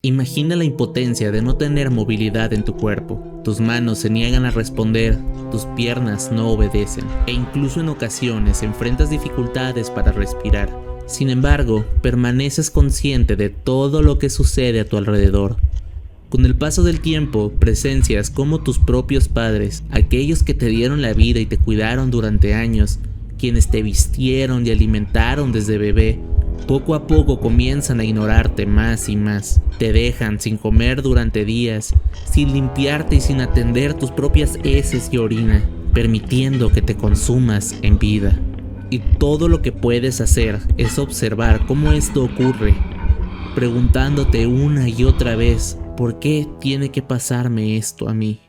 Imagina la impotencia de no tener movilidad en tu cuerpo. Tus manos se niegan a responder, tus piernas no obedecen, e incluso en ocasiones enfrentas dificultades para respirar. Sin embargo, permaneces consciente de todo lo que sucede a tu alrededor. Con el paso del tiempo, presencias como tus propios padres, aquellos que te dieron la vida y te cuidaron durante años, quienes te vistieron y alimentaron desde bebé, poco a poco comienzan a ignorarte más y más. Te dejan sin comer durante días, sin limpiarte y sin atender tus propias heces y orina, permitiendo que te consumas en vida. Y todo lo que puedes hacer es observar cómo esto ocurre, preguntándote una y otra vez, ¿por qué tiene que pasarme esto a mí?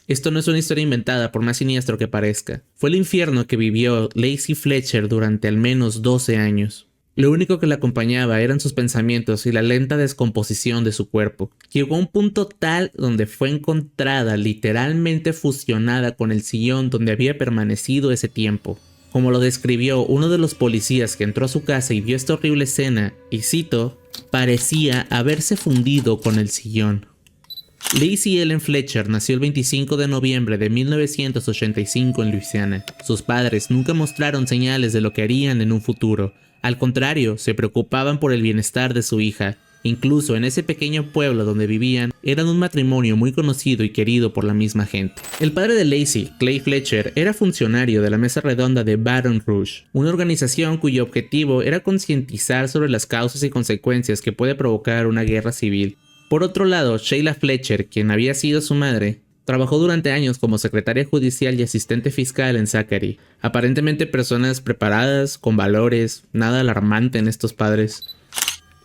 Esto no es una historia inventada, por más siniestro que parezca. Fue el infierno que vivió Lacey Fletcher durante al menos 12 años. Lo único que la acompañaba eran sus pensamientos y la lenta descomposición de su cuerpo. Llegó a un punto tal donde fue encontrada literalmente fusionada con el sillón donde había permanecido ese tiempo. Como lo describió uno de los policías que entró a su casa y vio esta horrible escena, y cito, parecía haberse fundido con el sillón. Lacey Ellen Fletcher nació el 25 de noviembre de 1985 en Luisiana. Sus padres nunca mostraron señales de lo que harían en un futuro. Al contrario, se preocupaban por el bienestar de su hija. Incluso en ese pequeño pueblo donde vivían, eran un matrimonio muy conocido y querido por la misma gente. El padre de Lacey, Clay Fletcher, era funcionario de la mesa redonda de Baton Rouge, una organización cuyo objetivo era concientizar sobre las causas y consecuencias que puede provocar una guerra civil. Por otro lado, Sheila Fletcher, quien había sido su madre, trabajó durante años como secretaria judicial y asistente fiscal en Zachary. Aparentemente personas preparadas, con valores, nada alarmante en estos padres.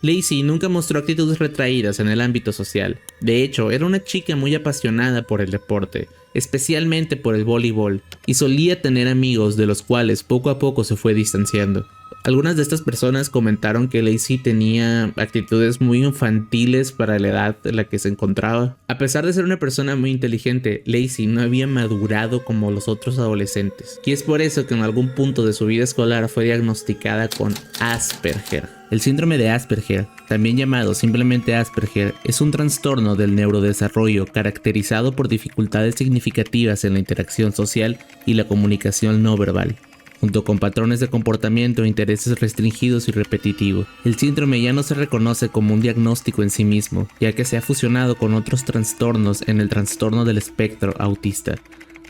Lacey nunca mostró actitudes retraídas en el ámbito social. De hecho, era una chica muy apasionada por el deporte, especialmente por el voleibol, y solía tener amigos de los cuales poco a poco se fue distanciando. Algunas de estas personas comentaron que Lacey tenía actitudes muy infantiles para la edad en la que se encontraba. A pesar de ser una persona muy inteligente, Lacey no había madurado como los otros adolescentes, y es por eso que en algún punto de su vida escolar fue diagnosticada con Asperger. El síndrome de Asperger, también llamado simplemente Asperger, es un trastorno del neurodesarrollo caracterizado por dificultades significativas en la interacción social y la comunicación no verbal, junto con patrones de comportamiento e intereses restringidos y repetitivos. El síndrome ya no se reconoce como un diagnóstico en sí mismo, ya que se ha fusionado con otros trastornos en el trastorno del espectro autista.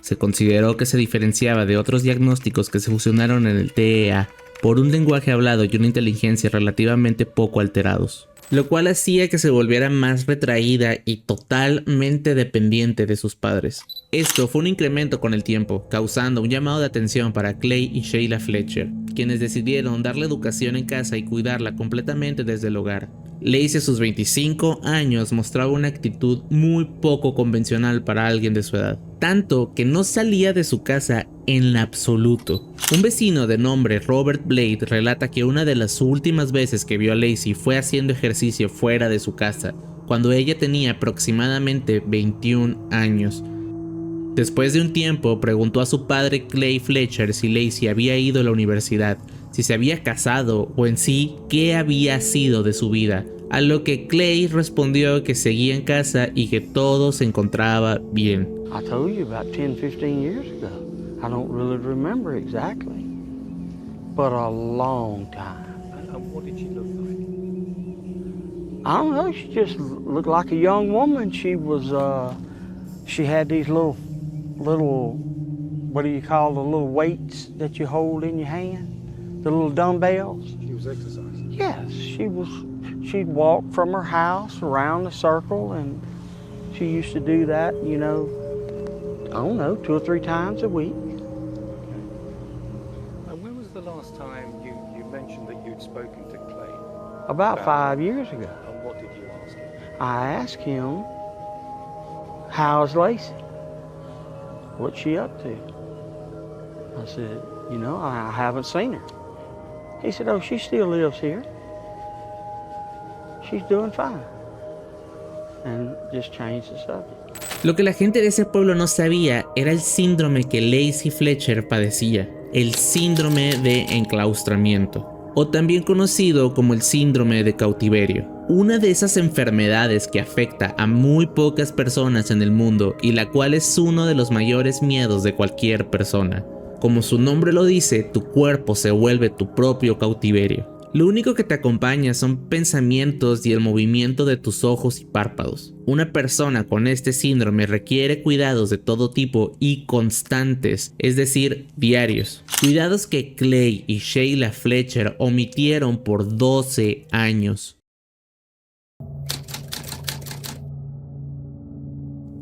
Se consideró que se diferenciaba de otros diagnósticos que se fusionaron en el TEA por un lenguaje hablado y una inteligencia relativamente poco alterados, lo cual hacía que se volviera más retraída y totalmente dependiente de sus padres. Esto fue un incremento con el tiempo, causando un llamado de atención para Clay y Sheila Fletcher, quienes decidieron darle educación en casa y cuidarla completamente desde el hogar. Lacey a sus 25 años mostraba una actitud muy poco convencional para alguien de su edad, tanto que no salía de su casa en absoluto. Un vecino de nombre Robert Blade relata que una de las últimas veces que vio a Lacey fue haciendo ejercicio fuera de su casa, cuando ella tenía aproximadamente 21 años. Después de un tiempo, preguntó a su padre Clay Fletcher si Lacey había ido a la universidad, si se había casado o en sí qué había sido de su vida, a lo que Clay respondió que seguía en casa y que todo se encontraba bien. I told you about 10, 15 years ago. I don't really remember exactly, but a long time. And what did she look like? I don't know, she just looked like a young woman. She was, she had these little, what do you call the little weights that you hold in your hand? The little dumbbells? She was exercising. Yes, she'd walk from her house around the circle, and she used to do that, you know, I don't know, 2 or 3 times a week. And when was the last time you mentioned that you'd spoken to Clay? About 5 years ago. And what did you ask him? I asked him, how's Lacey? What's she up to? I said, you know, I haven't seen her. He said, oh, she still lives here. She's doing fine. And just changed the subject. Lo que la gente de ese pueblo no sabía era el síndrome que Lacey Fletcher padecía, el síndrome de enclaustramiento, o también conocido como el síndrome de cautiverio. Una de esas enfermedades que afecta a muy pocas personas en el mundo y la cual es uno de los mayores miedos de cualquier persona. Como su nombre lo dice, tu cuerpo se vuelve tu propio cautiverio. Lo único que te acompaña son pensamientos y el movimiento de tus ojos y párpados. Una persona con este síndrome requiere cuidados de todo tipo y constantes, es decir, diarios. Cuidados que Clay y Sheila Fletcher omitieron por 12 años.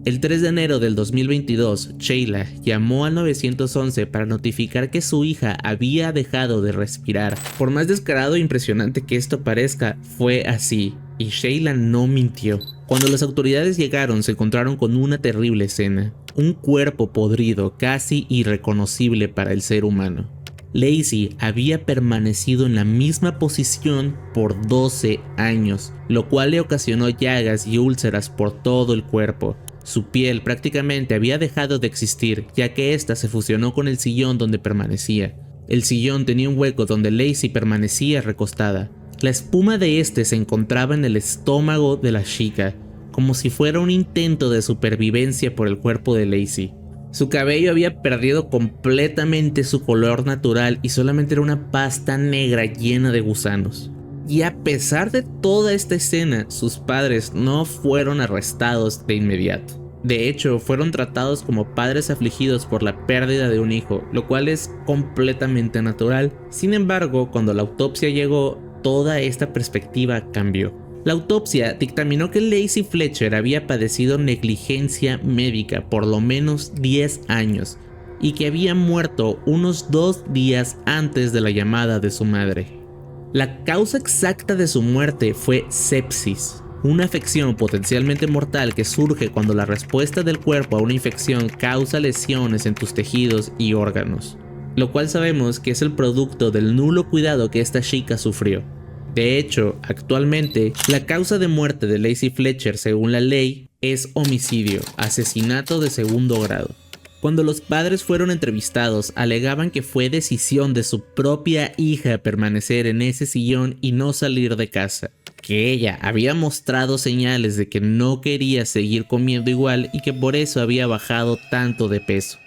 El 3 de enero del 2022, Sheila llamó al 911 para notificar que su hija había dejado de respirar. Por más descarado e impresionante que esto parezca, fue así, y Sheila no mintió. Cuando las autoridades llegaron, se encontraron con una terrible escena. Un cuerpo podrido, casi irreconocible para el ser humano. Lacey había permanecido en la misma posición por 12 años, lo cual le ocasionó llagas y úlceras por todo el cuerpo. Su piel prácticamente había dejado de existir, ya que ésta se fusionó con el sillón donde permanecía. El sillón tenía un hueco donde Lacey permanecía recostada. La espuma de este se encontraba en el estómago de la chica, como si fuera un intento de supervivencia por el cuerpo de Lacey. Su cabello había perdido completamente su color natural y solamente era una pasta negra llena de gusanos. Y a pesar de toda esta escena, sus padres no fueron arrestados de inmediato. De hecho, fueron tratados como padres afligidos por la pérdida de un hijo, lo cual es completamente natural. Sin embargo, cuando la autopsia llegó, toda esta perspectiva cambió. La autopsia dictaminó que Lacey Fletcher había padecido negligencia médica por lo menos 10 años y que había muerto unos 2 días antes de la llamada de su madre. La causa exacta de su muerte fue sepsis, una afección potencialmente mortal que surge cuando la respuesta del cuerpo a una infección causa lesiones en tus tejidos y órganos, lo cual sabemos que es el producto del nulo cuidado que esta chica sufrió. De hecho, actualmente, la causa de muerte de Lacey Fletcher según la ley es homicidio, asesinato de segundo grado. Cuando los padres fueron entrevistados, alegaban que fue decisión de su propia hija permanecer en ese sillón y no salir de casa, que ella había mostrado señales de que no quería seguir comiendo igual y que por eso había bajado tanto de peso.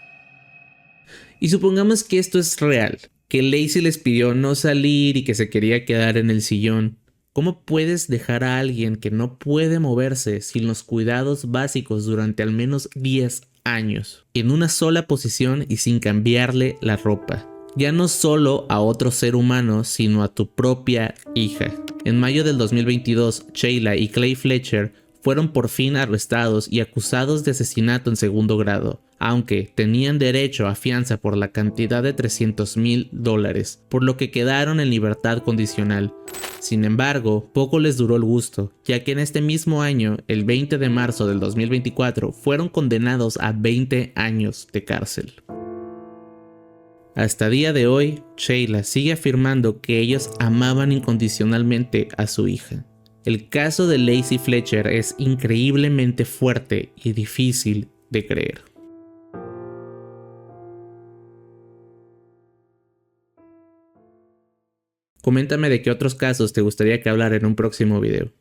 Y supongamos que esto es real, que Lacey les pidió no salir y que se quería quedar en el sillón. ¿Cómo puedes dejar a alguien que no puede moverse sin los cuidados básicos durante al menos 10 años, en una sola posición y sin cambiarle la ropa? Ya no solo a otro ser humano, sino a tu propia hija. En mayo del 2022, Sheila y Clay Fletcher fueron por fin arrestados y acusados de asesinato en segundo grado, aunque tenían derecho a fianza por la cantidad de $300,000, por lo que quedaron en libertad condicional. Sin embargo, poco les duró el gusto, ya que en este mismo año, el 20 de marzo del 2024, fueron condenados a 20 años de cárcel. Hasta día de hoy, Sheila sigue afirmando que ellos amaban incondicionalmente a su hija. El caso de Lacey Fletcher es increíblemente fuerte y difícil de creer. Coméntame de qué otros casos te gustaría que hablara en un próximo video.